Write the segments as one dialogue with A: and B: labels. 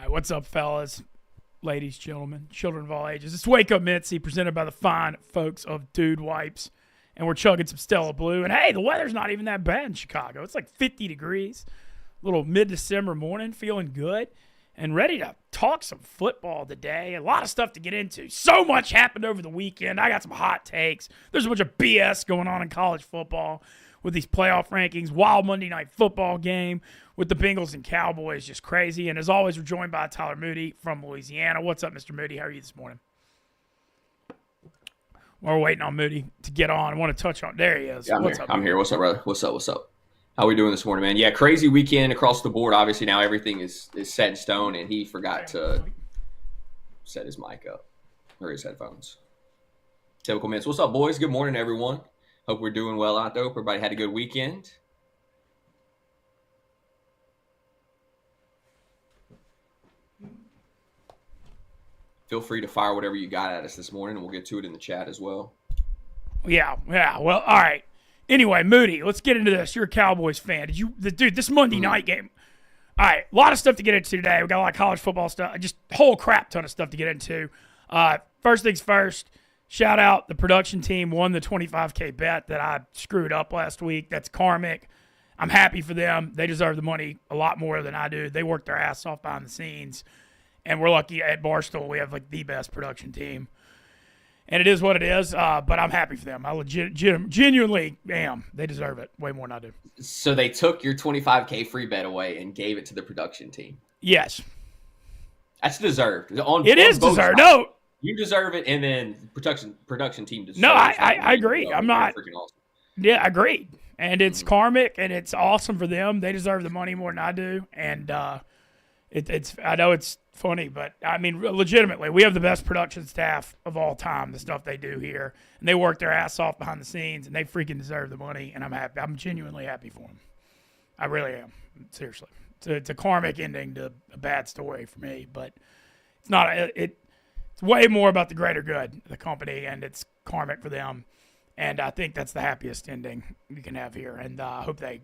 A: right, what's up, fellas, ladies, gentlemen, children of all ages? It's Wake Up Mintzy, presented by the fine folks of Dude Wipes, and we're chugging some Stella Blue. And hey, the weather's not even that bad in Chicago. It's like 50 degrees, little mid-December morning, feeling good, and ready to talk some football today. A lot of stuff to get into. So much happened over the weekend. I got some hot takes. There's a bunch of BS going on in college football with these playoff rankings. Wild Monday Night Football game with the Bengals and Cowboys, just crazy. And as always, we're joined by Tyler Moody from Louisiana. What's up, Mr. Moody? How are you this morning? We're waiting on Moody to get on. I want to touch on. There he is.
B: Yeah,
A: What's up?
B: I'm here. What's up, brother? What's up? How are we doing this morning, man? Yeah, crazy weekend across the board. Obviously, now everything is set in stone, and he forgot to set his mic up or his headphones. Typical Mints. What's up, boys? Good morning, everyone. Hope we're doing well out there. Hope everybody had a good weekend. Feel free to fire whatever you got at us this morning, and we'll get to it in the chat as well.
A: Yeah. Well, all right. Anyway, Moody, let's get into this. You're a Cowboys fan. Dude, this Monday night game. All right, a lot of stuff to get into today. We got a lot of college football stuff. Just a whole crap ton of stuff to get into. First things first, shout out the production team won the $25K bet that I screwed up last week. That's karmic. I'm happy for them. They deserve the money a lot more than I do. They work their ass off behind the scenes. And we're lucky at Barstool. We have like the best production team. And it is what it is, but I'm happy for them. I genuinely am. They deserve it way more than I do.
B: So they took your $25K free bet away and gave it to the production team.
A: Yes.
B: That's deserved.
A: It is deserved. No.
B: You deserve it, and then production team deserves it.
A: No, I agree. I'm not.
B: Freaking awesome.
A: Yeah, I agree. And it's karmic, and it's awesome for them. They deserve the money more than I do. And it's I know it's funny, but I mean, legitimately, we have the best production staff of all time, the stuff they do here. And they work their ass off behind the scenes, and they freaking deserve the money, and I'm happy. I'm genuinely happy for them. I really am. Seriously. It's a karmic ending to a bad story for me, but it's not. It's way more about the greater good of the company, and it's karmic for them. And I think that's the happiest ending you can have here, and I hope they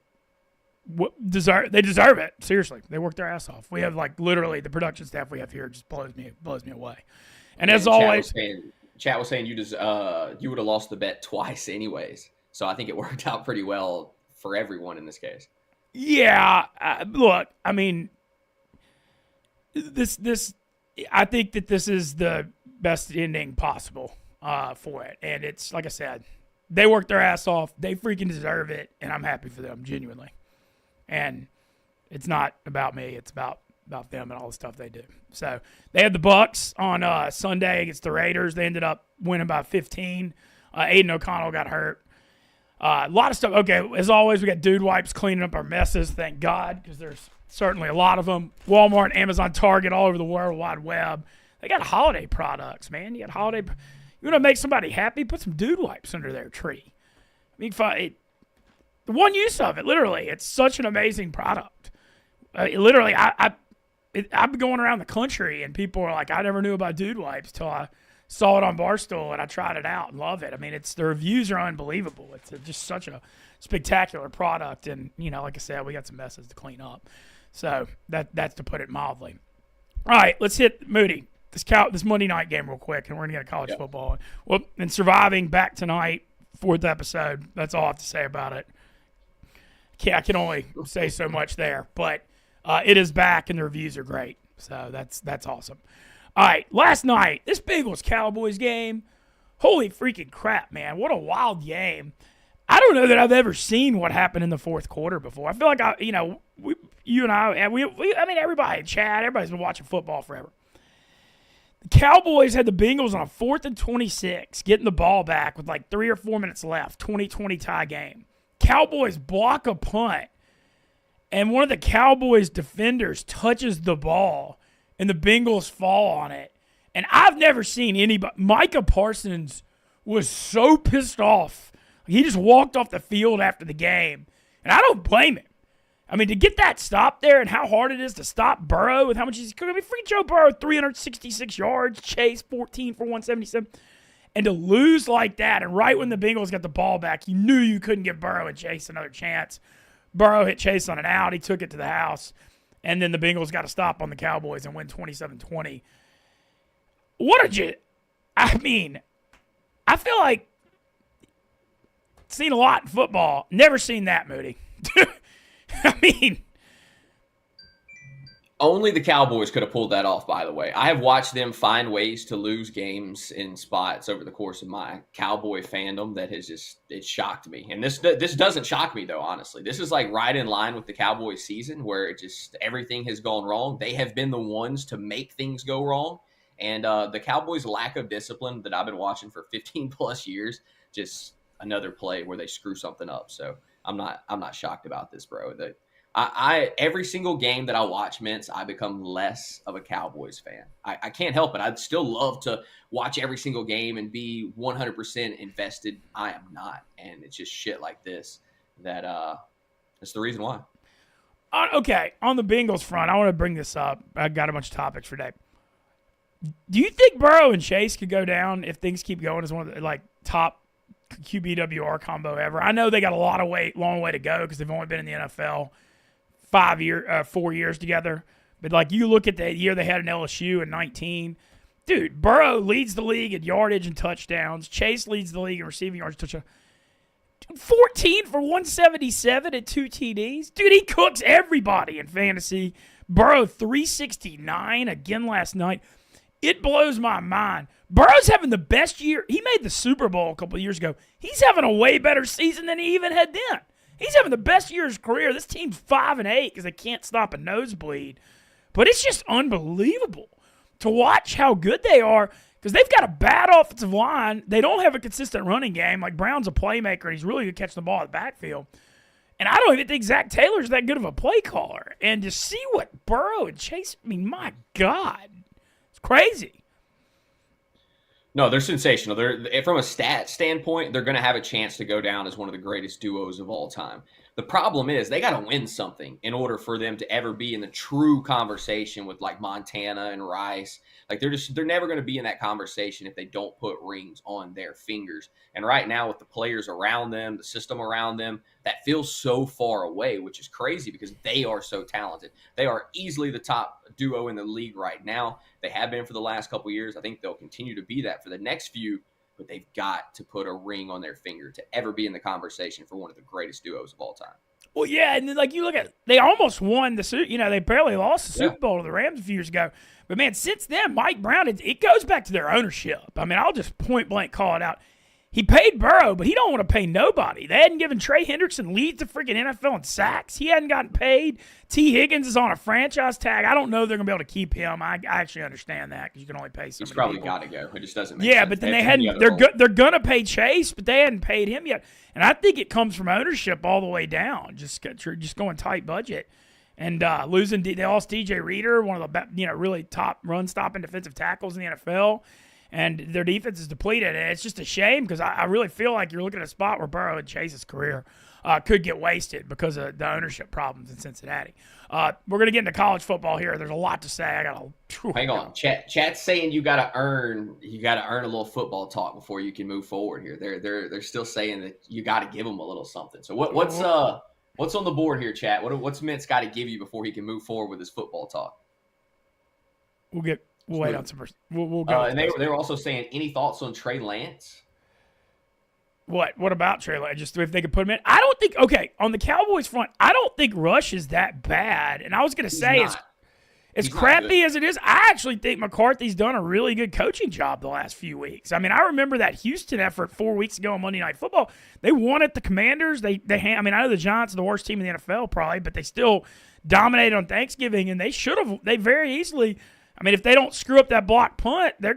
A: deserve it. Seriously, they work their ass off. We have like literally the production staff we have here just blows me away. And as always,
B: Chat was saying you would have lost the bet twice anyways. So I think it worked out pretty well for everyone in this case.
A: Yeah, look, I mean, this I think that this is the best ending possible for it, and it's like I said, they work their ass off. They freaking deserve it, and I'm happy for them genuinely. And it's not about me. It's about them and all the stuff they do. So they had the Bucks on Sunday against the Raiders. They ended up winning by 15. Aiden O'Connell got hurt. A lot of stuff. Okay, as always, we got Dude Wipes cleaning up our messes. Thank God, because there's certainly a lot of them. Walmart, Amazon, Target, all over the World Wide Web. They got holiday products, man. You got holiday. You want to make somebody happy? Put some Dude Wipes under their tree. I mean, the one use of it, literally, it's such an amazing product. Literally, I've been going around the country, and people are like, I never knew about Dude Wipes till I saw it on Barstool, and I tried it out and love it. I mean, the reviews are unbelievable. It's just such a spectacular product, and, like I said, we got some messes to clean up. So that's to put it mildly. All right, let's hit Moody. This Monday night game real quick, and we're going to get to college football. Well, and surviving back tonight, 4th episode. That's all I have to say about it. I can only say so much there, but it is back, and the reviews are great. So that's awesome. All right, last night, this Bengals-Cowboys game, holy freaking crap, man. What a wild game. I don't know that I've ever seen what happened in the fourth quarter before. I feel like, you and I, and I mean, everybody, Chad, everybody's been watching football forever. The Cowboys had the Bengals on a 4th and 26, getting the ball back with like 3 or 4 minutes left, 20-20 tie game. Cowboys block a punt, and one of the Cowboys defenders touches the ball, and the Bengals fall on it. And I've never seen anybody. Micah Parsons was so pissed off. He just walked off the field after the game, and I don't blame him. I mean, to get that stop there and how hard it is to stop Burrow with how much he's cooking. I mean, freaking Joe Burrow, 366 yards, Chase, 14 for 177. And to lose like that, and right when the Bengals got the ball back, you knew you couldn't give Burrow and Chase another chance. Burrow hit Chase on an out. He took it to the house. And then the Bengals got a stop on the Cowboys and win 27-20. I mean, I feel like seen a lot in football. Never seen that, Moody. I mean,
B: only the Cowboys could have pulled that off, by the way. I have watched them find ways to lose games in spots over the course of my Cowboy fandom that has it shocked me. And this doesn't shock me, though, honestly. This is like right in line with the Cowboys season where everything has gone wrong. They have been the ones to make things go wrong. And the Cowboys' lack of discipline that I've been watching for 15 plus years, just another play where they screw something up. So I'm not shocked about this, bro. I every single game that I watch, Mintz, I become less of a Cowboys fan. I can't help it. I'd still love to watch every single game and be 100% invested. I am not, and it's just shit like this that's the reason why.
A: Okay, on the Bengals front, I want to bring this up. I got a bunch of topics for today. Do you think Burrow and Chase could go down if things keep going as one of the top QBWR combo ever? I know they got a long way to go because they've only been in the NFL 4 years together. But you look at the year they had in LSU in 19. Dude, Burrow leads the league in yardage and touchdowns. Chase leads the league in receiving yards and touchdowns. 14 for 177 and 2 TDs. Dude, he cooks everybody in fantasy. Burrow 369 again last night. It blows my mind. Burrow's having the best year. He made the Super Bowl a couple of years ago. He's having a way better season than he even had then. He's having the best year of his career. This team's 5-8 because they can't stop a nosebleed. But it's just unbelievable to watch how good they are because they've got a bad offensive line. They don't have a consistent running game. Like Brown's a playmaker, and he's really good catching the ball in the backfield. And I don't even think Zach Taylor's that good of a play caller. And to see what Burrow and Chase, I mean, my God. Crazy.
B: No, they're sensational. They're from a stat standpoint, they're going to have a chance to go down as one of the greatest duos of all time. The problem is they got to win something in order for them to ever be in the true conversation with Montana and Rice. They're never going to be in that conversation if they don't put rings on their fingers. And right now with the players around them, the system around them, that feels so far away, which is crazy because they are so talented. They are easily the top duo in the league right now. They have been for the last couple of years. I think they'll continue to be that for the next few, but they've got to put a ring on their finger to ever be in the conversation for one of the greatest duos of all time.
A: Well, yeah, and then you look at they almost won they barely lost the Super Bowl to the Rams a few years ago. But, man, since then, Mike Brown, it goes back to their ownership. I mean, I'll just point-blank call it out. He paid Burrow, but he don't want to pay nobody. They hadn't given Trey Hendrickson leads the freaking NFL in sacks. He hadn't gotten paid. T. Higgins is on a franchise tag. I don't know if they're going to be able to keep him. I actually understand that because you can only pay so many
B: probably
A: people.
B: got to go. It just doesn't make sense.
A: Yeah, but then they hadn't. They're going to pay Chase, but they hadn't paid him yet. And I think it comes from ownership all the way down. Just going tight budget. And losing, they lost DJ Reader, one of the really top run-stopping defensive tackles in the NFL. And their defense is depleted. And it's just a shame because I really feel like you're looking at a spot where Burrow and Chase's career could get wasted because of the ownership problems in Cincinnati. We're going to get into college football here. There's a lot to say.
B: Hang on. Chat's saying you got to earn a little football talk before you can move forward here. They're still saying that you got to give them a little something. So what's on the board here, chat? What's Mintz got to give you before he can move forward with his football talk?
A: We'll wait on some. We'll go.
B: And they were also saying, any thoughts on Trey Lance?
A: What about Trey Lance? Just if they could put him in. I don't think. Okay, on the Cowboys front, I don't think Rush is that bad. And I was going to say, as crappy as it is, I actually think McCarthy's done a really good coaching job the last few weeks. I mean, I remember that Houston effort 4 weeks ago on Monday Night Football. They won at the Commanders. I know the Giants are the worst team in the NFL probably, but they still dominated on Thanksgiving, and they should have. They very easily. I mean, if they don't screw up that block punt, they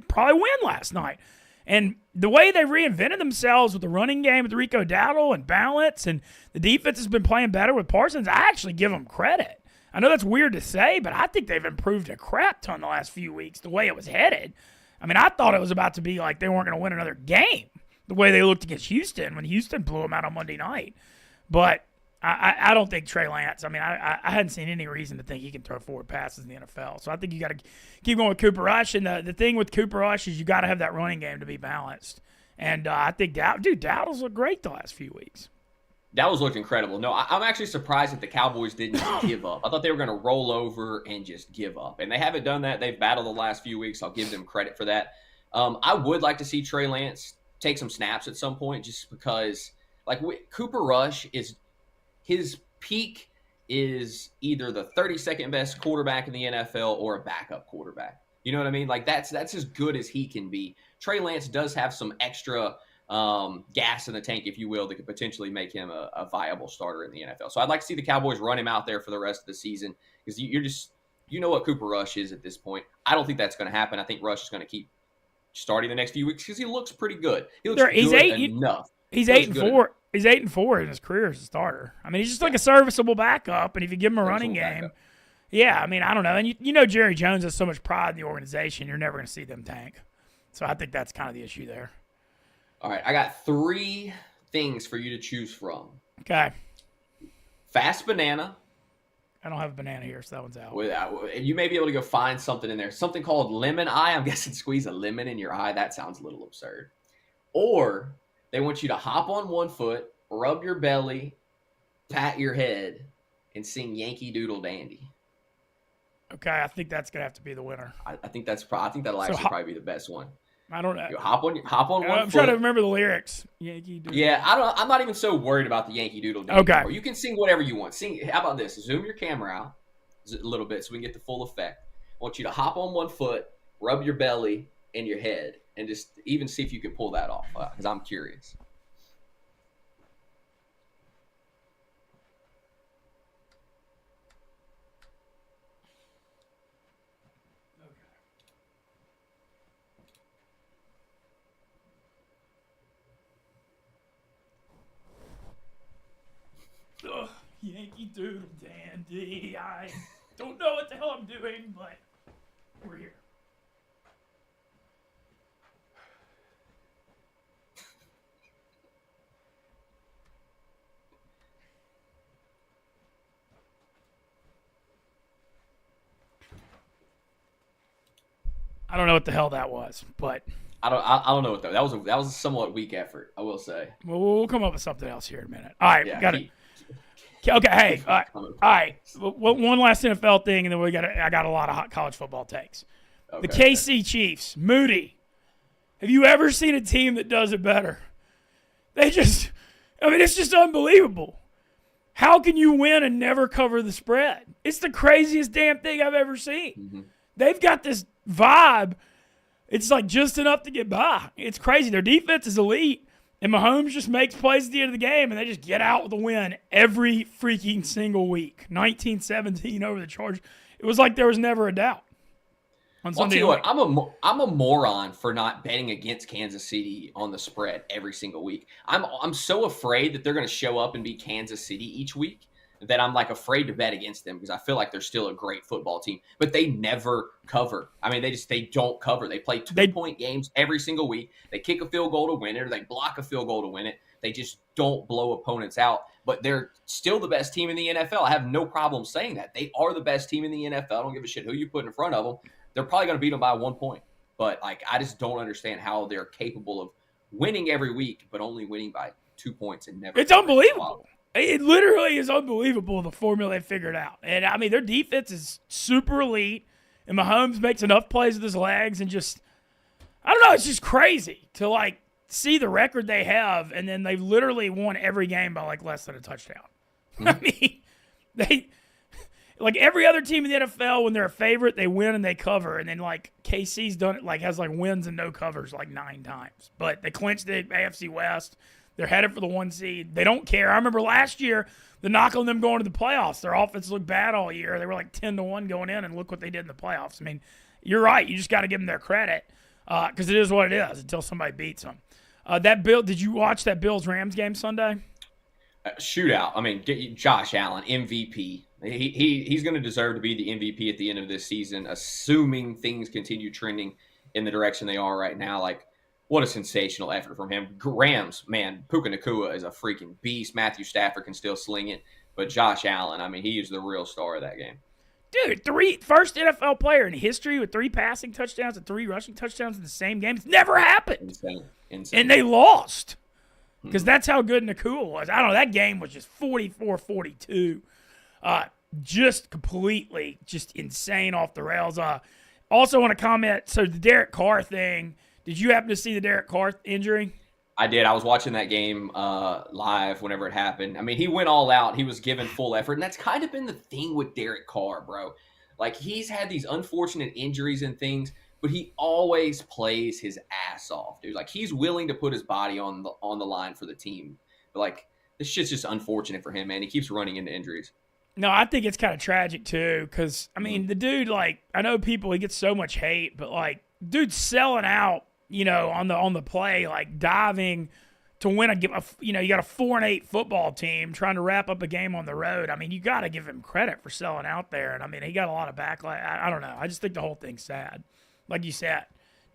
A: probably win last night. And the way they reinvented themselves with the running game with Rico Dowdle and balance, and the defense has been playing better with Parsons, I actually give them credit. I know that's weird to say, but I think they've improved a crap ton the last few weeks, the way it was headed. I mean, I thought it was about to be like they weren't going to win another game, the way they looked against Houston when Houston blew them out on Monday night. But I don't think Trey Lance, I mean, I hadn't seen any reason to think he can throw forward passes in the NFL. So I think you got to keep going with Cooper Rush. And the thing with Cooper Rush is you got to have that running game to be balanced. And I think Dowdle's looked great the last few weeks.
B: That was looked incredible. No, I'm actually surprised that the Cowboys didn't give up. I thought they were going to roll over and just give up, and they haven't done that. They've battled the last few weeks. I'll give them credit for that. I would like to see Trey Lance take some snaps at some point, just because, like, Cooper Rush is his peak is either the 32nd best quarterback in the NFL or a backup quarterback. You know what I mean? Like, that's as good as he can be. Trey Lance does have some extra gas in the tank, if you will, that could potentially make him a viable starter in the NFL. So I'd like to see the Cowboys run him out there for the rest of the season, because you know what Cooper Rush is at this point. I don't think that's going to happen. I think Rush is going to keep starting the next few weeks because he looks pretty good. He looks good enough.
A: He's 8-4. He's 8-4 in his career as a starter. I mean, he's just like a serviceable backup, and if you give him a running game, yeah, I mean, I don't know. And you know Jerry Jones has so much pride in the organization, you're never going to see them tank. So I think that's kind of the issue there.
B: All right, I got 3 things for you to choose from.
A: Okay.
B: Fast banana.
A: I don't have a banana here, so that one's out.
B: You may be able to go find something in there. Something called lemon eye. I'm guessing squeeze a lemon in your eye. That sounds a little absurd. Or they want you to hop on one foot, rub your belly, pat your head, and sing Yankee Doodle Dandy.
A: Okay, I think that's gonna have to be the winner.
B: I think that'll actually probably be the best one.
A: I don't know.
B: You hop on one foot.
A: I'm trying to remember the lyrics. Yankee Doodle.
B: Yeah, I'm not even so worried about the Yankee Doodle Dandy.
A: Okay.
B: Anymore. You can sing whatever you want. How about this? Zoom your camera out a little bit so we can get the full effect. I want you to hop on one foot, rub your belly and your head, and just even see if you can pull that off, because I'm curious.
A: Ugh, Yankee Doodle Dandy. I don't know what the hell I'm doing, but we're here. I don't know what the hell that was, but
B: I don't know what that was. That was a somewhat weak effort, I will say.
A: Well, we'll come up with something else here in a minute. All right,
B: yeah,
A: got it. Okay, hey, all right. One last NFL thing, and then I got a lot of hot college football takes. Okay. The KC Chiefs, Moody. Have you ever seen a team that does it better? It's just unbelievable. How can you win and never cover the spread? It's the craziest damn thing I've ever seen. Mm-hmm. They've got this vibe. It's like just enough to get by. It's crazy. Their defense is elite, and Mahomes just makes plays at the end of the game, and they just get out with a win every freaking single week. 19-17 over the Chargers. It was like there was never a doubt.
B: I'll tell you what, I'm a moron for not betting against Kansas City on the spread every single week. I'm so afraid that they're going to show up and be Kansas City each week that I'm like afraid to bet against them, because I feel like they're still a great football team, but they never cover. I mean, they don't cover. They play 2-point games every single week. They kick a field goal to win it, or they block a field goal to win it. They just don't blow opponents out, but they're still the best team in the NFL. I have no problem saying that. They are the best team in the NFL. I don't give a shit who you put in front of them. They're probably going to beat them by 1 point, but like, I just don't understand how they're capable of winning every week, but only winning by 2 points and never.
A: It's unbelievable. It literally is unbelievable, the formula they figured out. And, I mean, their defense is super elite, and Mahomes makes enough plays with his legs, and just, I don't know, it's just crazy to, like, see the record they have, and then they've literally won every game by, like, less than a touchdown. Mm-hmm. I mean, like, every other team in the NFL, when they're a favorite, they win and they cover. And then, like, KC's done it, like, has, like, wins and no covers, like, 9 times. But they clinched the AFC West. They're headed for the 1 seed. They don't care. I remember last year, the knock on them going to the playoffs. Their offense looked bad all year. They were like 10-1 going in, and look what they did in the playoffs. I mean, you're right. You just got to give them their credit, because it is what it is until somebody beats them. Did you watch that Bills-Rams game Sunday?
B: Shootout. I mean, Josh Allen, MVP. He's going to deserve to be the MVP at the end of this season, assuming things continue trending in the direction they are right now. Like, what a sensational effort from him. Rams, man, Puka Nacua is a freaking beast. Matthew Stafford can still sling it. But Josh Allen, I mean, he is the real star of that game.
A: Dude, first NFL player in history with 3 passing touchdowns and 3 rushing touchdowns in the same game. It's never happened.
B: Insane.
A: And they lost. because that's how good Nakua was. I don't know. That game was just 44-42. Just completely just insane off the rails. Also want to comment, so the Derek Carr thing, did you happen to see the Derek Carr injury?
B: I did. I was watching that game live whenever it happened. I mean, he went all out. He was given full effort. And that's kind of been the thing with Derek Carr, bro. Like, he's had these unfortunate injuries and things, but he always plays his ass off, dude. Like, he's willing to put his body on the line for the team. But, like, this shit's just unfortunate for him, man. He keeps running into injuries.
A: No, I think it's kind of tragic, too, because, I mean, the dude, like, I know people, he gets so much hate, but, like, dude's selling out, you know, on the play, like diving to win you know, you got a 4-8 football team trying to wrap up a game on the road. I mean, you got to give him credit for selling out there. And I mean, he got a lot of backlash. I don't know. I just think the whole thing's sad. Like you said,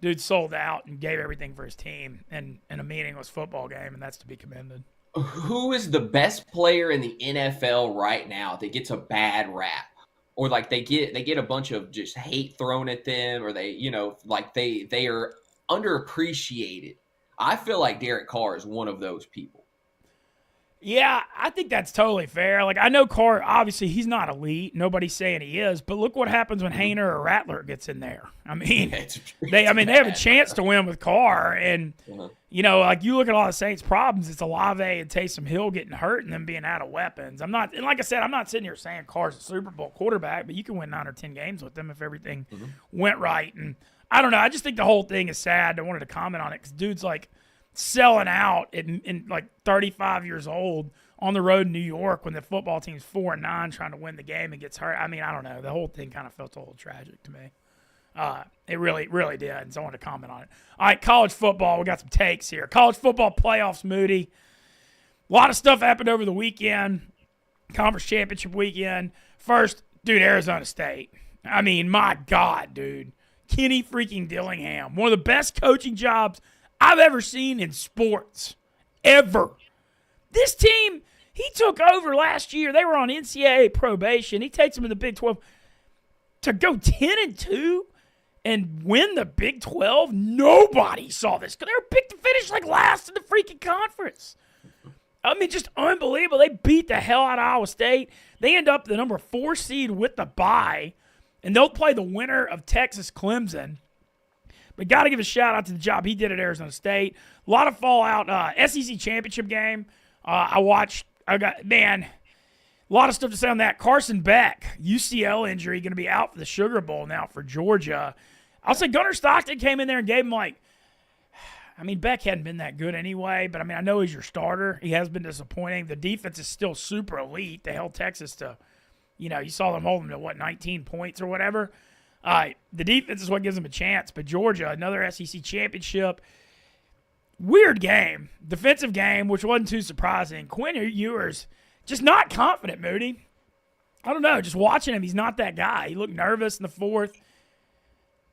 A: dude sold out and gave everything for his team in a meaningless football game, and that's to be commended.
B: Who is the best player in the NFL right now that gets a bad rap? Or like they get a bunch of just hate thrown at them, or they, you know, like they are underappreciated. I feel like Derek Carr is one of those people.
A: Yeah, I think that's totally fair. Like, I know Carr, obviously, he's not elite. Nobody's saying he is. But look what happens when Hayner or Rattler gets in there. I mean, they have a chance to win with Carr. And, you know, like, you look at all the Saints' problems, it's Olave and Taysom Hill getting hurt and them being out of weapons. And like I said, I'm not sitting here saying Carr's a Super Bowl quarterback, but you can win 9 or 10 games with them if everything went right. And I don't know. I just think the whole thing is sad. I wanted to comment on it because dude's like selling out in like 35 years old on the road in New York when the football team's 4-9 trying to win the game and gets hurt. I mean, I don't know. The whole thing kind of felt a little tragic to me. It really, really did. And so I wanted to comment on it. All right, college football. We got some takes here. College football playoffs, Moody. A lot of stuff happened over the weekend. Conference championship weekend. First, dude, Arizona State. I mean, my God, dude. Kenny freaking Dillingham. One of the best coaching jobs I've ever seen in sports. Ever. This team, he took over last year. They were on NCAA probation. He takes them to the Big 12. To go 10-2 and win the Big 12, nobody saw this. They were picked to finish like last in the freaking conference. I mean, just unbelievable. They beat the hell out of Iowa State. They end up the number 4 seed with the bye. And they'll play the winner of Texas-Clemson. But got to give a shout-out to the job he did at Arizona State. A lot of fallout. SEC championship game. I watched. A lot of stuff to say on that. Carson Beck, UCL injury, going to be out for the Sugar Bowl now for Georgia. I'll say Gunnar Stockton came in there and gave him Beck hadn't been that good anyway, but I know he's your starter. He has been disappointing. The defense is still super elite. They held Texas to, you saw them hold them to 19 points or whatever. The defense is what gives them a chance, but Georgia, another SEC championship. Weird game. Defensive game, which wasn't too surprising. Quinn Ewers, just not confident, Moody. I don't know. Just watching him, he's not that guy. He looked nervous in the fourth.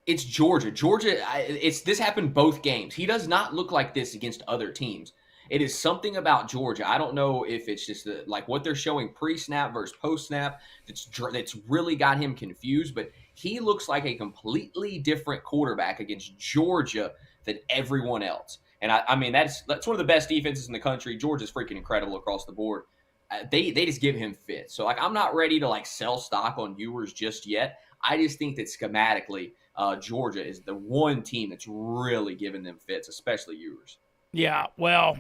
B: It's Georgia. This happened both games. He does not look like this against other teams. It is something about Georgia. I don't know if it's just what they're showing pre-snap versus post-snap that's really got him confused, but he looks like a completely different quarterback against Georgia than everyone else. And that's one of the best defenses in the country. Georgia's freaking incredible across the board. They just give him fits. So I'm not ready to sell stock on Ewers just yet. I just think that schematically, Georgia is the one team that's really giving them fits, especially Ewers.
A: Yeah, well,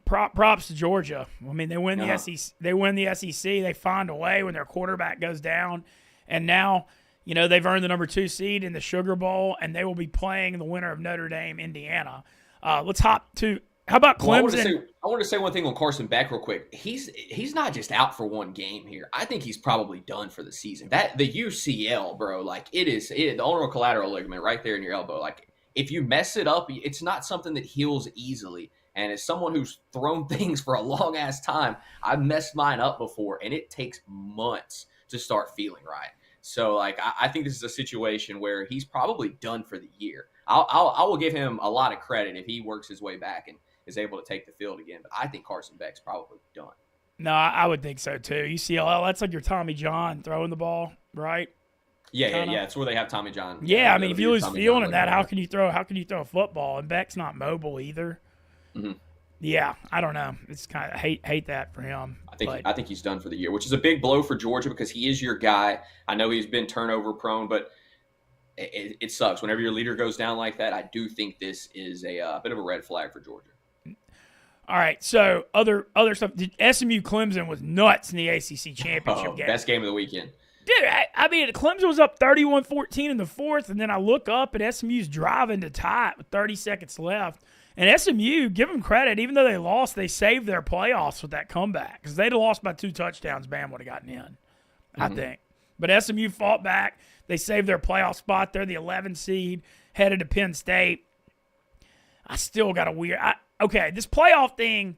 A: props to Georgia. They win the SEC. They win the SEC. They find a way when their quarterback goes down, and now they've earned the number 2 seed in the Sugar Bowl, and they will be playing the winner of Notre Dame, Indiana. Let's hop to how about Clemson?
B: I want to say one thing on Carson Beck real quick. He's not just out for one game here. I think he's probably done for the season. The UCL, bro, the ulnar collateral ligament right there in your elbow, if you mess it up, it's not something that heals easily. And as someone who's thrown things for a long-ass time, I've messed mine up before, and it takes months to start feeling right. So, I think this is a situation where he's probably done for the year. I will give him a lot of credit if he works his way back and is able to take the field again. But I think Carson Beck's probably done.
A: No, I would think so, too. UCLA, that's like your Tommy John throwing the ball, right?
B: Yeah. It's where they have Tommy John.
A: Yeah, if you lose feeling in that, how can you throw a football? And Beck's not mobile either.
B: Mm-hmm.
A: Yeah, I don't know. It's kind of hate that for him.
B: I think he's done for the year, which is a big blow for Georgia because he is your guy. I know he's been turnover prone, but it sucks whenever your leader goes down like that. I do think this is a bit of a red flag for Georgia.
A: All right, so other stuff. SMU Clemson was nuts in the ACC championship game.
B: Best game of the weekend.
A: Dude, I mean, Clemson was up 31-14 in the fourth, and then I look up and SMU's driving to tie it with 30 seconds left. And SMU, give them credit, even though they lost, they saved their playoffs with that comeback. Because they'd have lost by 2 touchdowns, Bam would have gotten in, I think. But SMU fought back. They saved their playoff spot. They're the 11 seed, headed to Penn State. I still got a weird okay, this playoff thing,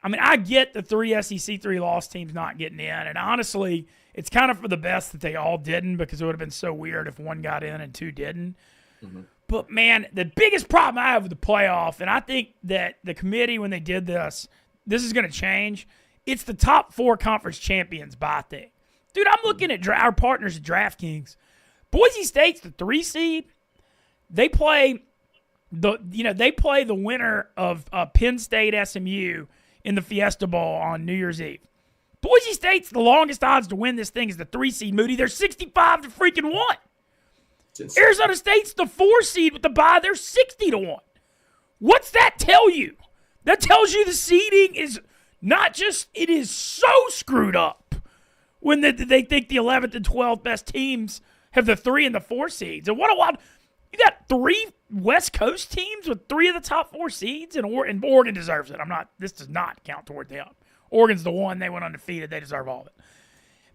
A: I mean, I get the 3 SEC 3 loss teams not getting in. And honestly, it's kind of for the best that they all didn't because it would have been so weird if 1 got in and 2 didn't. Mm-hmm. But, man, the biggest problem I have with the playoff, and I think that the committee, when they did this is going to change. It's the top 4 conference champions by thing. Dude, I'm looking at our partners at DraftKings. Boise State's the 3 seed. They play the winner of Penn State SMU in the Fiesta Bowl on New Year's Eve. Boise State's the longest odds to win this thing is the 3 seed, Moody. They're 65 to freaking 1. Arizona State's the 4 seed with the bye. They're 60 to 1. What's that tell you? That tells you the seeding is not just, it is so screwed up when they think the 11th and 12th best teams have the 3 and the 4 seeds. And what a wild, you got 3 West Coast teams with 3 of the top 4 seeds, and Oregon deserves it. This does not count toward them. Oregon's the one, they went undefeated, they deserve all of it.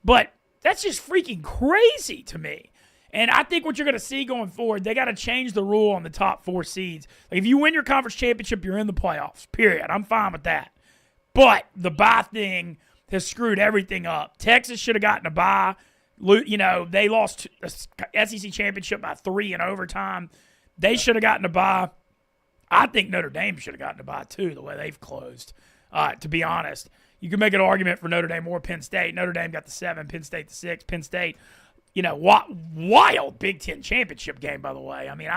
A: But that's just freaking crazy to me. And I think what you're going to see going forward, they got to change the rule on the top 4 seeds. Like if you win your conference championship, you're in the playoffs, period. I'm fine with that. But the bye thing has screwed everything up. Texas should have gotten a bye. You know, they lost a SEC championship by 3 in overtime. They should have gotten a bye. I think Notre Dame should have gotten a bye too, the way they've closed, to be honest. You can make an argument for Notre Dame or Penn State. Notre Dame got the 7, Penn State the 6. Penn State, wild Big Ten championship game, by the way. I mean,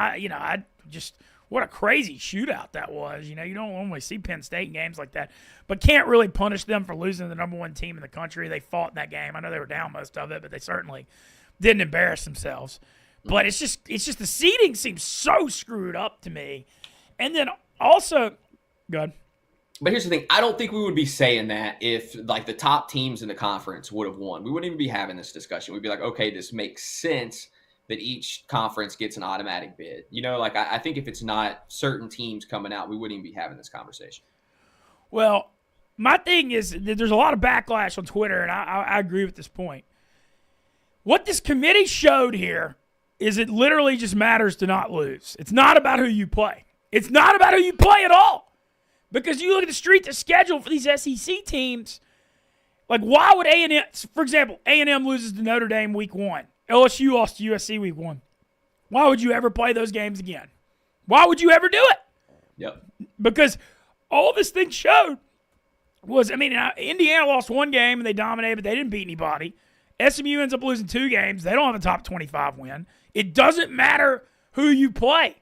A: what a crazy shootout that was. You don't normally see Penn State in games like that, but can't really punish them for losing to the number 1 team in the country. They fought in that game. I know they were down most of it, but they certainly didn't embarrass themselves. But it's just the seeding seems so screwed up to me. And then also, good.
B: But here's the thing. I don't think we would be saying that if like the top teams in the conference would have won. We wouldn't even be having this discussion. We'd be like, okay, this makes sense that each conference gets an automatic bid. I think if it's not certain teams coming out, we wouldn't even be having this conversation.
A: Well, my thing is that there's a lot of backlash on Twitter, and I agree with this point. What this committee showed here is it literally just matters to not lose. It's not about who you play. It's not about who you play at all. Because you look at the schedule for these SEC teams, like why would A&M, for example, A&M loses to Notre Dame week 1. LSU lost to USC week 1. Why would you ever play those games again? Why would you ever do it?
B: Yep.
A: Because all this thing showed was, Indiana lost 1 game and they dominated, but they didn't beat anybody. SMU ends up losing 2 games. They don't have a top 25 win. It doesn't matter who you play.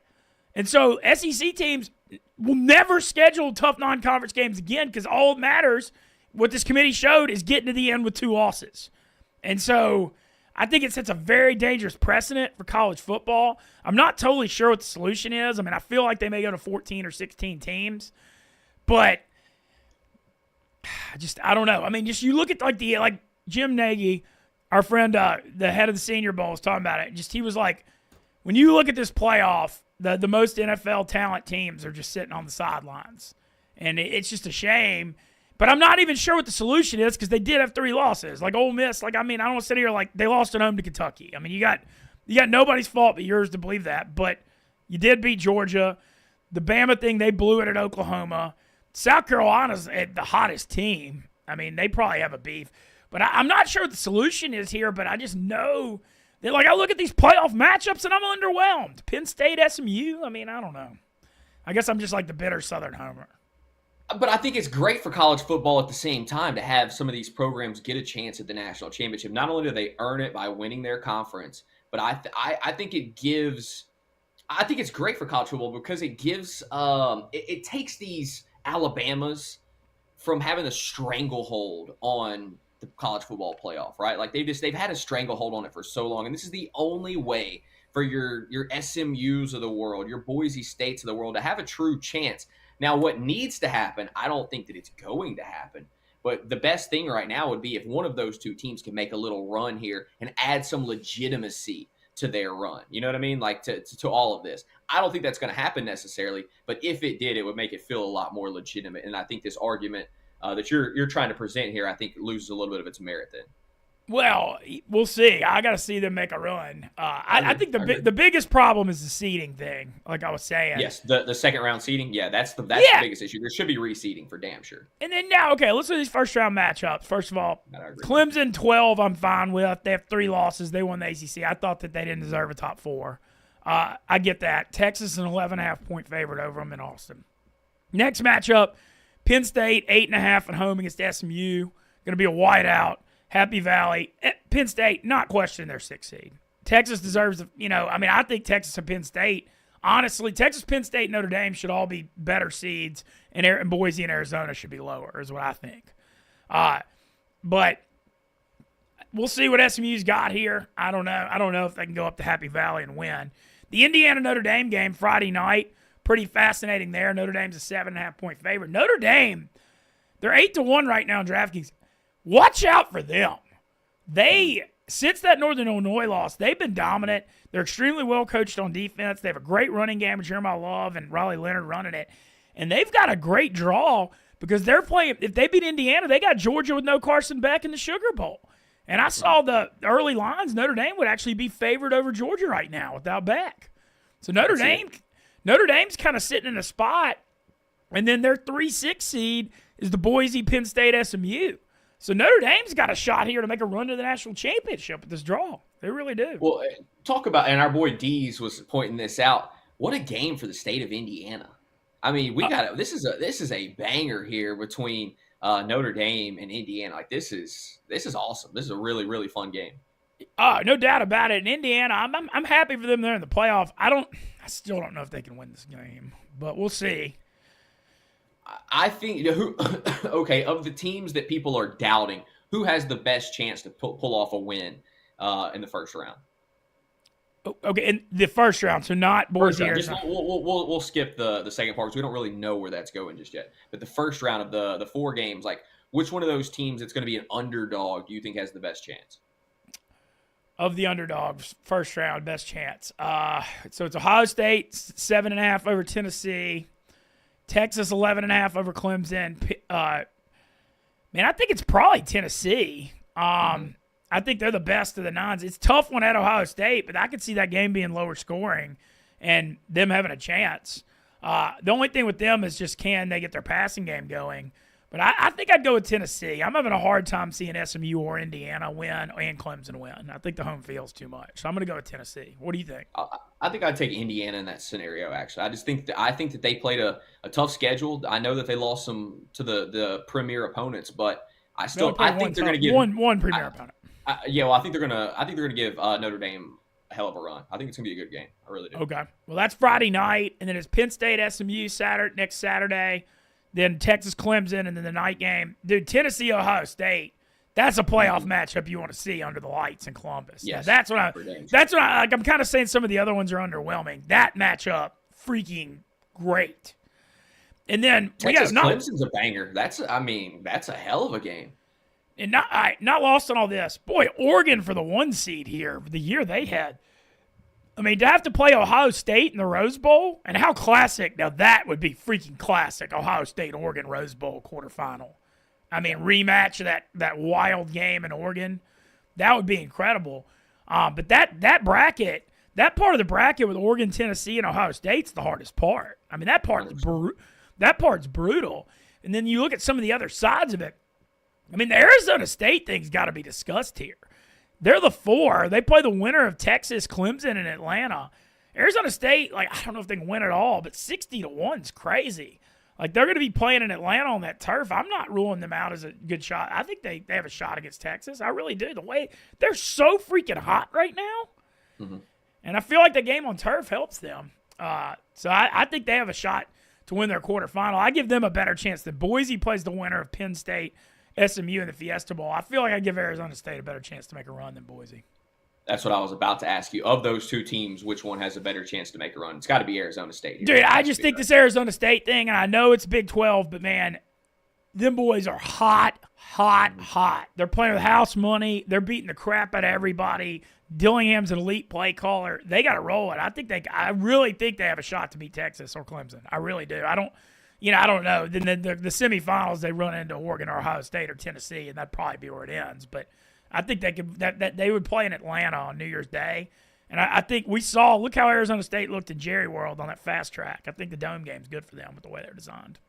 A: And so SEC teams will never schedule tough non-conference games again because all that matters, what this committee showed, is getting to the end with 2 losses. And so I think it sets a very dangerous precedent for college football. I'm not totally sure what the solution is. I feel like they may go to 14 or 16 teams. But I don't know. You look at like Jim Nagy, our friend, the head of the Senior Bowl, was talking about it. He was like, when you look at this playoff, the most NFL talent teams are just sitting on the sidelines. And it's just a shame. But I'm not even sure what the solution is because they did have 3 losses. Like Ole Miss, I don't want to sit here like they lost at home to Kentucky. You got nobody's fault but yours to believe that. But you did beat Georgia. The Bama thing, they blew it at Oklahoma. South Carolina's the hottest team. They probably have a beef. But I'm not sure what the solution is here, but I just know that, I look at these playoff matchups and I'm underwhelmed. Penn State, SMU, I don't know. I guess I'm just like the bitter Southern homer.
B: But I think it's great for college football at the same time to have some of these programs get a chance at the national championship. Not only do they earn it by winning their conference, but I think it's great for college football because it gives it takes these Alabama's from having a stranglehold on the college football playoff, right? Like they've had a stranglehold on it for so long, and this is the only way for your SMUs of the world, your Boise States of the world to have a true chance. Now, what needs to happen, I don't think that it's going to happen, but the best thing right now would be if one of those two teams can make a little run here and add some legitimacy to their run. You know what I mean? Like to all of this. I don't think that's going to happen necessarily, but if it did, it would make it feel a lot more legitimate. And I think this argument that you're trying to present here, I think loses a little bit of its merit then.
A: Well, we'll see. I got to see them make a run. I think the biggest problem is the seeding thing, like I was saying.
B: Yes, the second round seeding. Yeah, that's the biggest issue. There should be reseeding for damn sure.
A: And then now, okay, let's look at these first round matchups. First of all, Clemson 12, I'm fine with. They have 3 losses. They won the ACC. I thought that they didn't deserve a top 4. I get that. Texas an 11.5 point favorite over them in Austin. Next matchup, Penn State 8.5 at home against SMU. Going to be a whiteout. Happy Valley. Penn State, not questioning their 6th seed. Texas deserves, I think Texas and Penn State, honestly, Texas, Penn State, Notre Dame should all be better seeds, and Boise and Arizona should be lower, is what I think. But we'll see what SMU's got here. I don't know. I don't know if they can go up to Happy Valley and win. The Indiana-Notre Dame game Friday night, pretty fascinating there. Notre Dame's a 7.5 point favorite. Notre Dame, they're 8-1 right now in DraftKings. Watch out for them. Since that Northern Illinois loss, they've been dominant. They're extremely well coached on defense. They have a great running game with Jeremiah Love and Riley Leonard running it. And they've got a great draw because they're playing, if they beat Indiana, they got Georgia with no Carson Beck in the Sugar Bowl. And I saw the early lines. Notre Dame would actually be favored over Georgia right now without Beck. So Notre Dame's kind of sitting in a spot. And then their 3-6 seed is the Boise, Penn State, SMU. So Notre Dame's got a shot here to make a run to the national championship with this draw. They really do.
B: Well, talk about, and our boy Dees was pointing this out. What a game for the state of Indiana. I mean, this is a banger here between Notre Dame and Indiana. Like this is awesome. This is a really, really fun game.
A: No doubt about it. In Indiana, I'm happy for them there in the playoff. I still don't know if they can win this game, but we'll see.
B: I think of the teams that people are doubting, who has the best chance to pull off a win in the first round?
A: Okay, in the first round, so not Boise.
B: We'll skip the second part because we don't really know where that's going just yet. But the first round of the 4 games, like which one of those teams that's going to be an underdog do you think has the best chance?
A: Of the underdogs, first round, best chance. So it's Ohio State 7.5 over Tennessee. Texas 11.5 over Clemson. Man, I think it's probably Tennessee. I think they're the best of the nines. It's tough one at Ohio State, but I could see that game being lower scoring and them having a chance. The only thing with them is just can they get their passing game going. But I think I'd go with Tennessee. I'm having a hard time seeing SMU or Indiana win and Clemson win. I think the home field's too much. So I'm going to go with Tennessee. What do you think?
B: I think I'd take Indiana in that scenario, actually. I think that they played a tough schedule. I know that they lost some to the premier opponents, but I think they're going to give
A: one premier opponent.
B: I think they're going to give Notre Dame a hell of a run. I think it's going to be a good game. I really do.
A: Okay. Well, that's Friday night, and then it's Penn State SMU next Saturday. Then Texas Clemson, and then the night game. Dude, Tennessee Ohio State. That's a playoff matchup you want to see under the lights in Columbus.
B: Yes,
A: now, I'm kind of saying some of the other ones are underwhelming. That matchup, freaking great. And then
B: Clemson's a banger. That's a hell of a game.
A: And not lost on all this. Boy, Oregon for the 1 seed here, the year they had. I mean, to have to play Ohio State in the Rose Bowl, and how classic. Now, that would be freaking classic, Ohio State-Oregon Rose Bowl quarterfinal. I mean, rematch of that wild game in Oregon. That would be incredible. But that bracket, that part of the bracket with Oregon, Tennessee, and Ohio State's the hardest part. I mean, that part's brutal. And then you look at some of the other sides of it. I mean, the Arizona State thing's got to be discussed here. They're the 4. They play the winner of Texas, Clemson, and Atlanta. Arizona State, I don't know if they can win it all, but 60-1 is crazy. They're going to be playing in Atlanta on that turf. I'm not ruling them out as a good shot. I think they have a shot against Texas. I really do. The way they're so freaking hot right now. Mm-hmm. And I feel like the game on turf helps them. So I think they have a shot to win their quarterfinal. I give them a better chance than Boise plays the winner of Penn State, SMU in the Fiesta Bowl. I feel like I give Arizona State a better chance to make a run than Boise.
B: That's what I was about to ask you. Of those two teams, which one has a better chance to make a run? It's got to be Arizona State here.
A: Dude, I just think this Arizona State thing, and I know it's Big 12, but, man, them boys are hot. They're playing with house money. They're beating the crap out of everybody. Dillingham's an elite play caller. They got to roll it. I really think they have a shot to beat Texas or Clemson. I really do. I don't know. Then the semifinals, they run into Oregon or Ohio State or Tennessee, and that'd probably be where it ends. But I think they could that they would play in Atlanta on New Year's Day. And I think we saw, look how Arizona State looked in Jerry World on that fast track. I think the dome game's good for them with the way they're designed.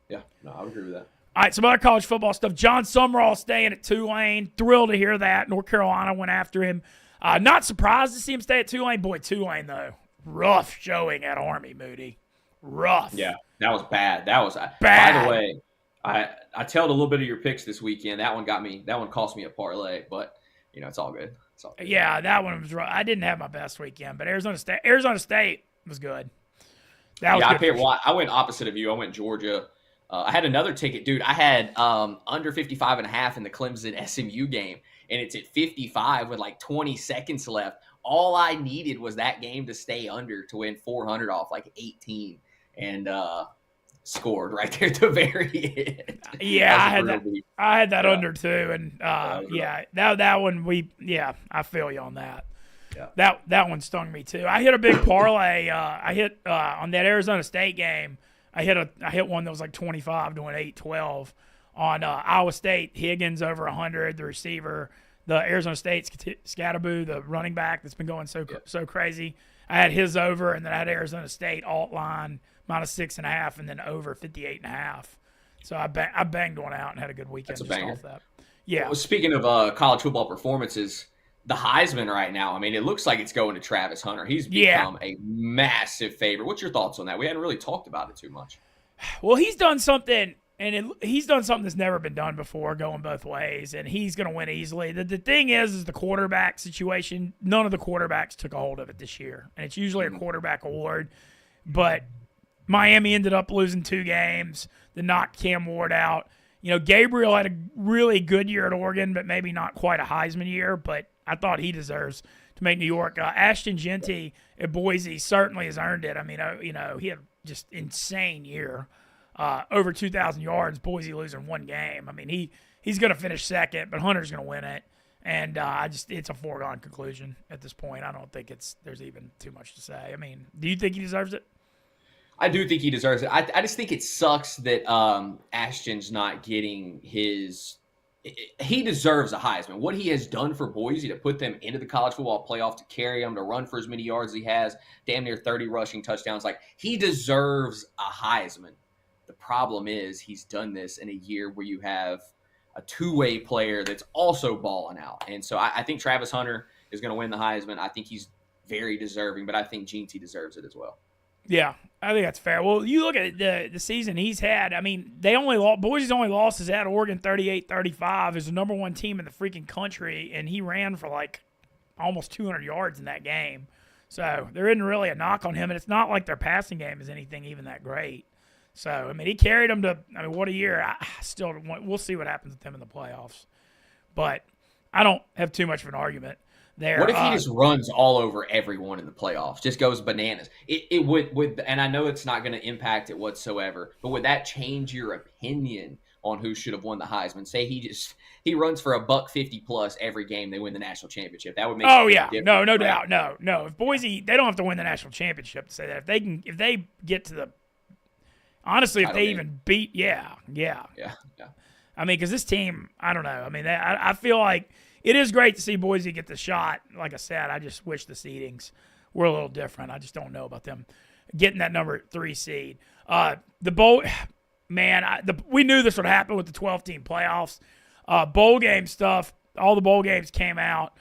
B: Yeah, no, I would agree with that.
A: All right, some other college football stuff. John Sumrall staying at Tulane. Thrilled to hear that. North Carolina went after him. Not surprised to see him stay at Tulane. Boy, Tulane, though, rough showing at Army, Moody. Rough.
B: Yeah, that was bad. That was bad. By the way, I tailed a little bit of your picks this weekend. That one got me. That one cost me a parlay, but it's all good. It's all good.
A: Yeah, that one was rough. I didn't have my best weekend, but Arizona State was good. That was good.
B: I went opposite of you. I went Georgia. I had another ticket, dude. I had under 55.5 in the Clemson SMU game, and it's at 55 with like 20 seconds left. All I needed was that game to stay under to win 400 off like 18, and scored right there at the very end.
A: Yeah, I had that under too, and that one I feel you on that. Yeah. That one stung me too. I hit a big parlay. I hit on that Arizona State game. I hit one that was like 25 to win 8-12 on Iowa State. Higgins over 100, the receiver. The Arizona State Scatterboo, the running back that's been going so crazy. I had his over, and then I had Arizona State alt line -6.5, and then over 58.5. So I banged one out and had a good weekend.
B: That's a banger.
A: Off that. Yeah.
B: Well, speaking of college football performances, the Heisman right now, I mean, it looks like it's going to Travis Hunter. He's become a massive favorite. What's your thoughts on that? We hadn't really talked about it too much.
A: Well, he's done something, and he's done something that's never been done before, going both ways, and he's going to win easily. The thing is the quarterback situation. None of the quarterbacks took a hold of it this year, and it's usually a quarterback award. But Miami ended up losing 2 games that knocked Cam Ward out. Gabriel had a really good year at Oregon, but maybe not quite a Heisman year, but I thought he deserves to make New York. Ashton Genty at Boise certainly has earned it. I mean, he had just insane year, over 2,000 yards. Boise losing 1 game. I mean, he's going to finish second, but Hunter's going to win it. And it's a foregone conclusion at this point. I don't think there's even too much to say. I mean, do you think he deserves it?
B: I do think he deserves it. I just think it sucks that Ashton's not getting his. He deserves a Heisman. What he has done for Boise to put them into the college football playoff, to carry them, to run for as many yards as he has, damn near 30 rushing touchdowns. Like, he deserves a Heisman. The problem is he's done this in a year where you have a two-way player that's also balling out. And so I think Travis Hunter is going to win the Heisman. I think he's very deserving, but I think Genty deserves it as well.
A: Yeah, I think that's fair. Well, you look at the season he's had. I mean, Boise's only loss is at Oregon 38-35. Is the number 1 team in the freaking country, and he ran for like almost 200 yards in that game. So there isn't really a knock on him, and it's not like their passing game is anything even that great. So, I mean, he carried them to, what a year. We'll see what happens with them in the playoffs. But I don't have too much of an argument there.
B: What if he just runs all over everyone in the playoffs, just goes bananas? It would, and I know it's not going to impact it whatsoever, but would that change your opinion on who should have won the Heisman? Say he runs for $150 plus every game, they win the national championship. That would make
A: no doubt. No. If Boise, they don't have to win the national championship to say that. If they get to the, honestly, if they even beat, yeah. I mean, because this team, I don't know. I mean, I feel like it is great to see Boise get the shot. Like I said, I just wish the seedings were a little different. I just don't know about them getting that number 3 seed. The bowl, man, we knew this would happen with the 12-team playoffs. Bowl game stuff, all the bowl games came out.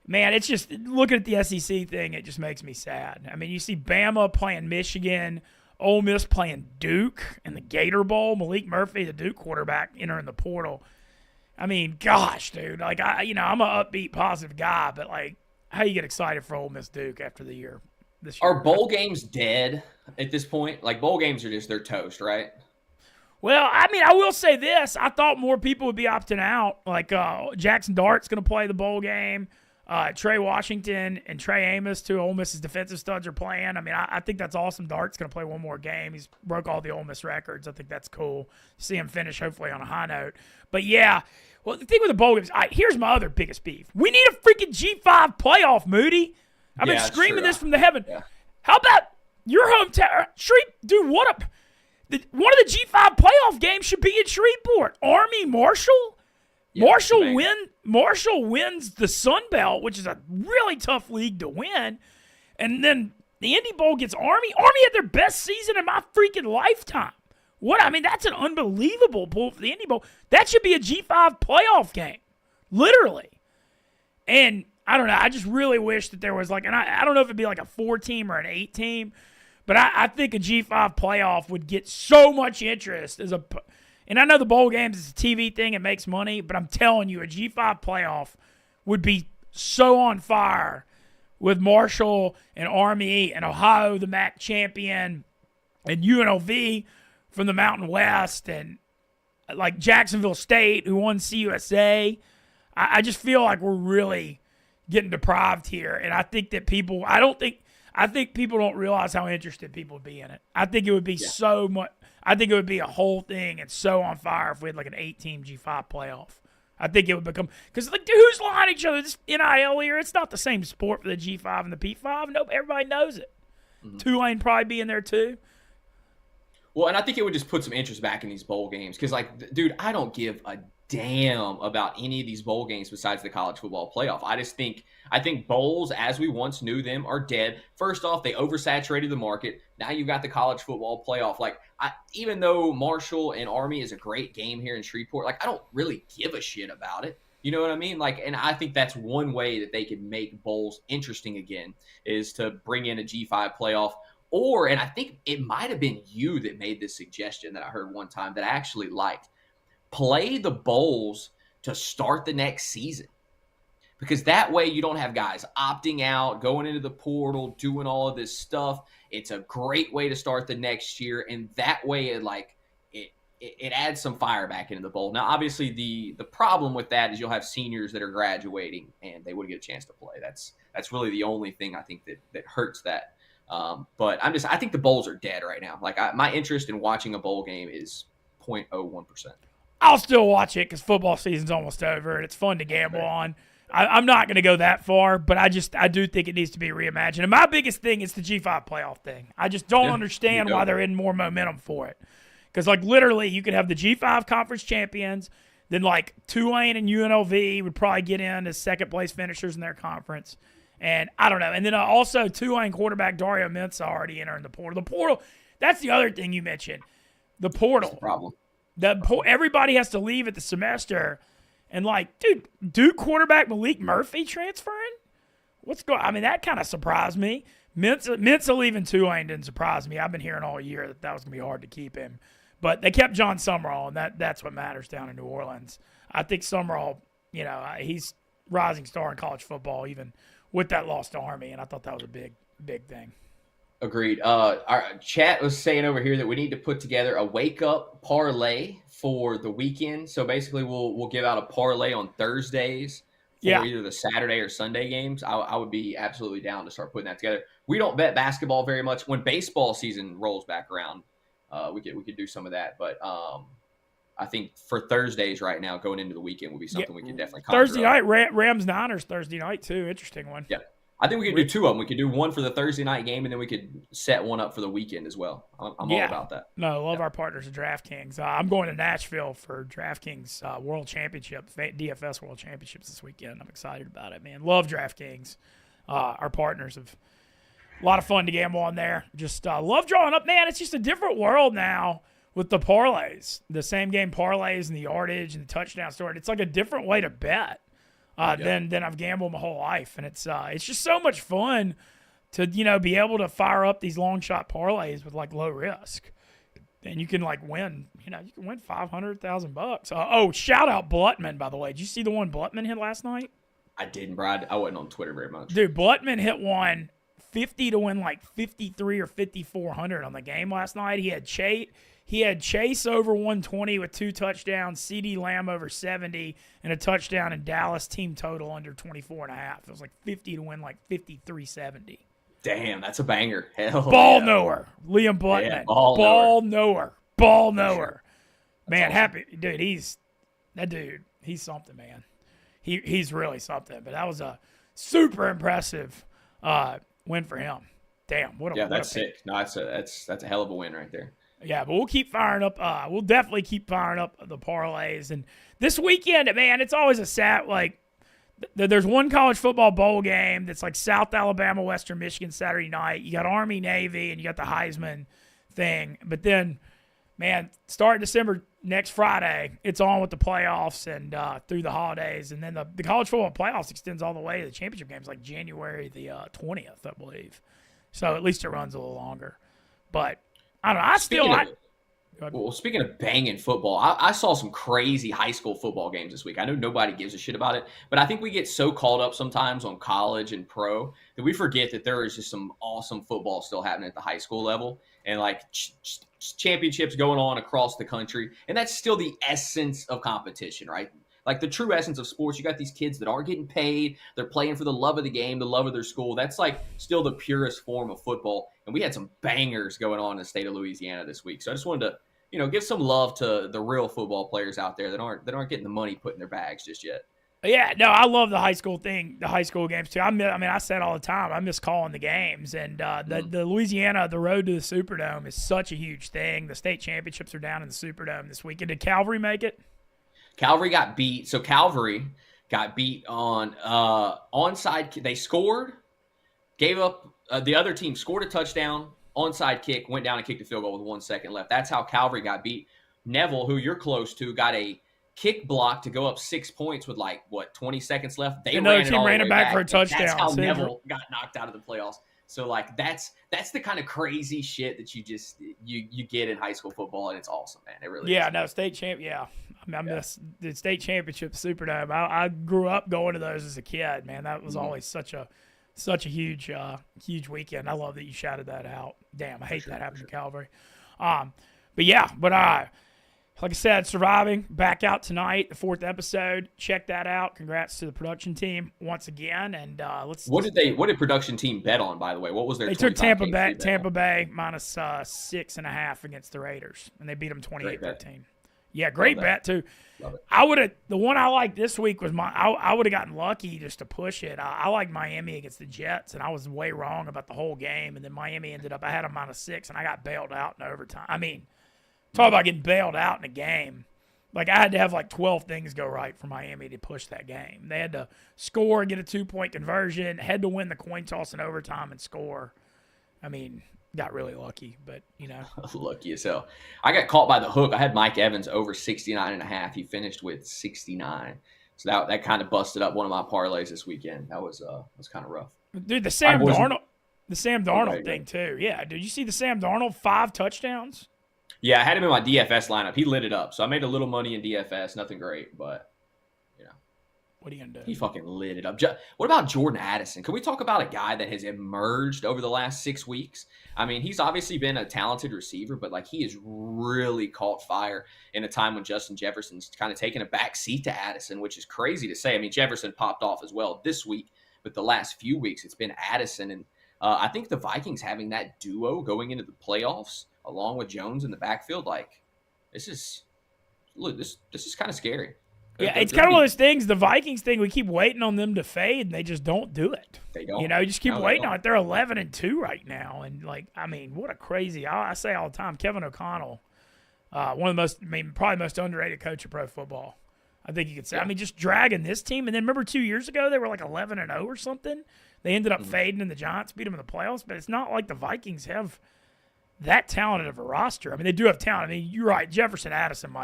A: Man, it's just, looking at the SEC thing, it just makes me sad. I mean, you see Bama playing Michigan, Ole Miss playing Duke in the Gator Bowl. Malik Murphy, the Duke quarterback, entering the portal. I mean, gosh, dude. Like, I'm an upbeat, positive guy, but, like, how you get excited for Ole Miss Duke after the year this year.
B: Are bowl games dead at this point? Like, bowl games are just, they're toast, right?
A: Well, I mean, I will say this. I thought more people would be opting out. Like Jackson Dart's going to play the bowl game. Trey Washington and Trey Amos, two Ole Miss's defensive studs, are playing. I mean, I think that's awesome. Dart's going to play one more game. He's broke all the Ole Miss records. I think that's cool. See him finish, hopefully, on a high note. But, yeah, well, the thing with the bowl games, here's my other biggest beef. We need a freaking G5 playoff, Moody. I've been screaming this from the heaven. Yeah. How about your hometown? Dude, one of the G5 playoff games should be in Shreveport. Army, Marshall? Yeah, Marshall wins the Sun Belt, which is a really tough league to win. And then the Indy Bowl gets Army. Army had their best season in my freaking lifetime. That's an unbelievable pull for the Indy Bowl. That should be a G5 playoff game. Literally. And I don't know. I just really wish that there was and I don't know if it'd be like a 4-team or an 8-team, but I think a G5 playoff would get so much interest and I know the bowl games is a TV thing, it makes money, but I'm telling you, a G5 playoff would be so on fire with Marshall and Army and Ohio, the MAC champion, and UNLV from the Mountain West, and like Jacksonville State, who won CUSA. I just feel like we're really getting deprived here, and I think that I think people don't realize how interested people would be in it. I think it would be so much. I think it would be a whole thing and so on fire if we had like an 8-team G5 playoff. I think it would become – because, who's lying to each other? This NIL here, it's not the same sport for the G5 and the P5. Nope, everybody knows it. Mm-hmm. Tulane probably be in there too.
B: Well, and I think it would just put some interest back in these bowl games because, dude, I don't give a damn about any of these bowl games besides the college football playoff. I think bowls, as we once knew them, are dead. First off, they oversaturated the market. Now you've got the college football playoff. Even though Marshall and Army is a great game here in Shreveport, I don't really give a shit about it. You know what I mean? And I think that's one way that they could make bowls interesting again is to bring in a G5 playoff. And I think it might have been you that made this suggestion that I heard one time that I actually liked. Play the bowls to start the next season. Because that way you don't have guys opting out, going into the portal, doing all of this stuff. It's a great way to start the next year. And that way it adds some fire back into the bowl. Now, obviously, the problem with that is you'll have seniors that are graduating and they wouldn't get a chance to play. That's really the only thing I think that hurts that. But I think the bowls are dead right now. My interest in watching a bowl game is 0.01%.
A: I'll still watch it because football season's almost over and it's fun to gamble on. I'm not going to go that far, but I do think it needs to be reimagined. And my biggest thing is the G5 playoff thing. I just don't understand why they're in more momentum for it. Because, literally, you could have the G5 conference champions, then, Tulane and UNLV would probably get in as second-place finishers in their conference. And I don't know. And then also Tulane quarterback Dario Mintza already entering the portal. The portal, that's the other thing you mentioned. The portal.
B: That's the problem.
A: Everybody has to leave at the semester. And, dude, Duke quarterback Malik Murphy transferring? What's going on? I mean, that kind of surprised me. Mintza leaving Tulane didn't surprise me. I've been hearing all year that was going to be hard to keep him. But they kept John Summerall, and that's what matters down in New Orleans. I think Summerall, he's rising star in college football, even with that loss to Army, and I thought that was a big, big thing.
B: Agreed. Our chat was saying over here that we need to put together a wake-up parlay for the weekend. So basically, we'll give out a parlay on Thursdays for either the Saturday or Sunday games. I would be absolutely down to start putting that together. We don't bet basketball very much. When baseball season rolls back around, we could do some of that. But I think for Thursdays right now, going into the weekend, would be something we could definitely conjure
A: Thursday night, Rams-Niners Thursday night too. Interesting one.
B: Yeah. I think we could do two of them. We could do one for the Thursday night game, and then we could set one up for the weekend as well. I'm all about that.
A: No, I love our partners at DraftKings. I'm going to Nashville for DraftKings World Championship, DFS World Championships this weekend. I'm excited about it, man. Love DraftKings. Our partners have a lot of fun to gamble on there. Just love drawing up. Man, it's just a different world now with the parlays, the same game parlays and the yardage and the touchdown story. It's like a different way to bet. Than I've gambled my whole life. And it's just so much fun to, be able to fire up these long shot parlays with low risk. And you can win, you can win $500,000. Shout out Blutman, by the way. Did you see the one Blutman hit last night?
B: I didn't, Brad. I wasn't on Twitter very much.
A: Dude, Blutman hit one 50 to win like 53 or 5,400 on the game last night. He had Chase over 120 with 2 touchdowns, CeeDee Lamb over 70, and a touchdown in Dallas, team total under 24.5. It was like 50 to win like 53-70.
B: Damn, that's a banger. Hell
A: Ball
B: yeah.
A: knower. Liam Butman.
B: Yeah, ball knower.
A: Ball knower.
B: Sure.
A: Man,
B: awesome.
A: happy. Dude, he's something, man. He's really something. But that was a super impressive win for him. Damn, what a
B: that's sick. No, that's a hell of a win right there.
A: Yeah, but we'll keep firing up. We'll definitely keep firing up the parlays. And this weekend, man, it's always a sad, like, there's one college football bowl game that's like South Alabama, Western Michigan Saturday night. You got Army, Navy, and you got the Heisman thing. But then, man, starting December next Friday, it's on with the playoffs and through the holidays. And then the college football playoffs extends all the way to the championship games like January the 20th, I believe. So at least it runs a little longer. But I don't know.
B: Speaking of banging football, I saw some crazy high school football games this week. I know nobody gives a shit about it, but I think we get so caught up sometimes on college and pro that we forget that there is just some awesome football still happening at the high school level and like championships going on across the country. And that's still the essence of competition, right? Like the true essence of sports. You got these kids that aren't getting paid. They're playing for the love of the game, the love of their school. That's like still the purest form of football. And we had some bangers going on in the state of Louisiana this week. So I just wanted to, give some love to the real football players out there that aren't getting the money put in their bags just yet.
A: Yeah, no, I love the high school thing, the high school games too. I say it all the time. I miss calling the games, and the Louisiana, the road to the Superdome is such a huge thing. The state championships are down in the Superdome this weekend. Did Calvary make it?
B: Calvary got beat. So Calvary got beat on onside. They scored, gave up. The other team scored a touchdown. Onside kick, went down and kicked a field goal with 1 second left. That's how Calvary got beat. Neville, who you're close to, got a kick block to go up 6 points with 20 seconds left.
A: Another team ran it back for a touchdown.
B: That's how Neville got knocked out of the playoffs. So that's the kind of crazy shit that you get in high school football, and it's awesome, man. It really is.
A: Yeah, no, state champ. Yeah, I miss the state championship Superdome. I grew up going to those as a kid, man. That was always such a huge weekend. I love that you shouted that out. Damn, I hate that happened to Calvary. But like I said, surviving, back out tonight, the 4th episode. Check that out. Congrats to the production team once again. And
B: What did production team bet on, by the way? What was their?
A: They took Tampa Bay minus 6.5 against the Raiders, and they beat them 28-13. Yeah, great bet too. The one I liked this week was I would have gotten lucky just to push it. I like Miami against the Jets, and I was way wrong about the whole game. And then Miami I had a -6, and I got bailed out in overtime. I mean, talk about getting bailed out in a game. Like I had to have 12 things go right for Miami to push that game. They had to score, get a 2-point conversion, had to win the coin toss in overtime and score. I mean, got really lucky, but
B: lucky as hell. I got caught by the hook. I had Mike Evans over 69.5. He finished with 69. So that kind of busted up one of my parlays this weekend. That was kind of rough.
A: Dude, the Sam Darnold thing too. Yeah, did you see the Sam Darnold 5 touchdowns?
B: Yeah, I had him in my DFS lineup. He lit it up. So I made a little money in DFS. Nothing great, but
A: what are you going to do?
B: He fucking lit it up. What about Jordan Addison? Can we talk about a guy that has emerged over the last 6 weeks? I mean, he's obviously been a talented receiver, but he has really caught fire in a time when Justin Jefferson's kind of taken a back seat to Addison, which is crazy to say. I mean, Jefferson popped off as well this week, but the last few weeks it's been Addison. And I think the Vikings having that duo going into the playoffs along with Jones in the backfield, this is kind of scary.
A: Yeah, it's kind of one of those things, the Vikings thing, we keep waiting on them to fade, and they just don't do it.
B: They don't.
A: You just keep waiting on it. They're 11-2 right now, and, what a crazy – I say all the time, Kevin O'Connell, one of the most – probably most underrated coach of pro football. I think you could say. Yeah. Just dragging this team. And then remember 2 years ago, they were 11-0 or something? They ended up fading, and the Giants beat them in the playoffs, but it's not like the Vikings have that talented of a roster. They do have talent. you're right, Jefferson Addison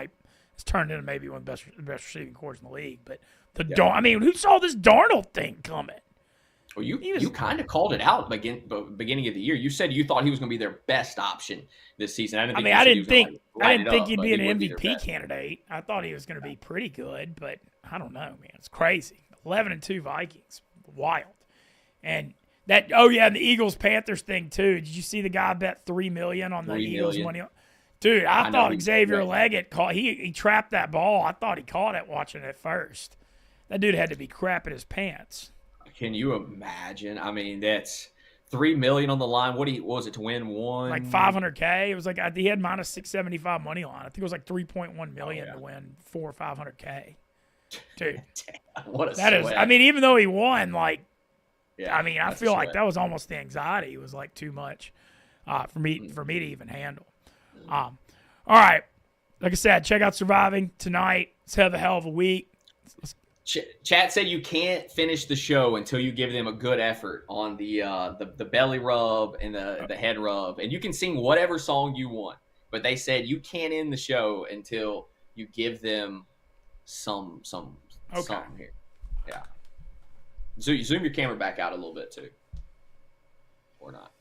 A: it's turned into maybe one of the best receiving corps in the league. But who saw this Darnold thing coming?
B: Well, you kind of called it out beginning of the year. You said you thought he was going to be their best option this season. I didn't
A: think he'd be an MVP candidate. I thought he was going to be pretty good, but I don't know, man. It's crazy. 11-2 Vikings, wild. And The Eagles-Panthers thing, too. Did you see the guy bet $3 million on the Eagles money? Dude, I thought Xavier Leggett caught. He trapped that ball. I thought he caught it watching it first. That dude had to be crapping his pants.
B: Can you imagine? I mean, that's $3 million on the line. What was it to win one?
A: Like $500K. It was like he had minus 675 money line. I think it was like 3.1 million to win $400,000 or $500K. Dude,
B: what a
A: that
B: sweat.
A: is. I mean, even though he won, like,
B: yeah,
A: I mean, I feel like that was almost the anxiety. It was like too much for me to even handle. All right, like I said, check out Surviving tonight. Let's have a hell of a week.
B: Chat said you can't finish the show until you give them a good effort on the belly rub and the head rub, and you can sing whatever song you want. But they said you can't end the show until you give them some song here. Yeah. Zoom your camera back out a little bit too, or not.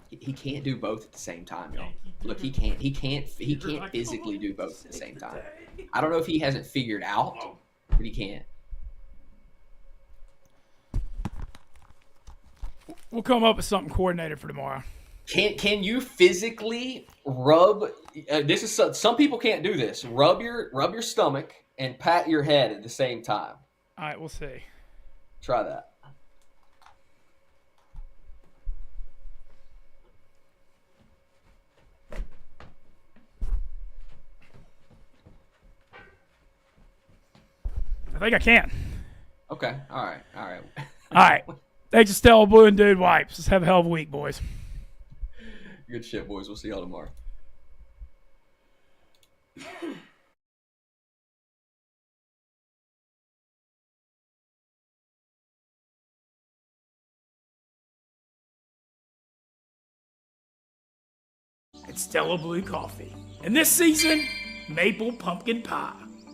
B: He can't do both at the same time, y'all. Look, he can't physically do both at the same time. I don't know if he hasn't figured out, but he can't.
A: We'll come up with something coordinated for tomorrow.
B: Can you physically rub? This is some people can't do this. Rub your stomach and pat your head at the same time.
A: All right, we'll see.
B: Try that.
A: I think I can.
B: Okay. All right.
A: All right. Thanks to Stella Blue and Dude Wipes. Let's have a hell of a week, boys.
B: Good shit, boys. We'll see y'all tomorrow.
A: It's Stella Blue Coffee. And this season, maple pumpkin pie.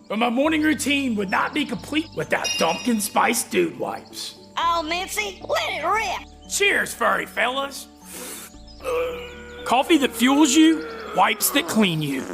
A: But my morning routine would not be complete without Dumpkin Spice Dude Wipes.
C: Oh, Mintzy, let it rip.
A: Cheers, furry fellas. Coffee that fuels you, wipes that clean you.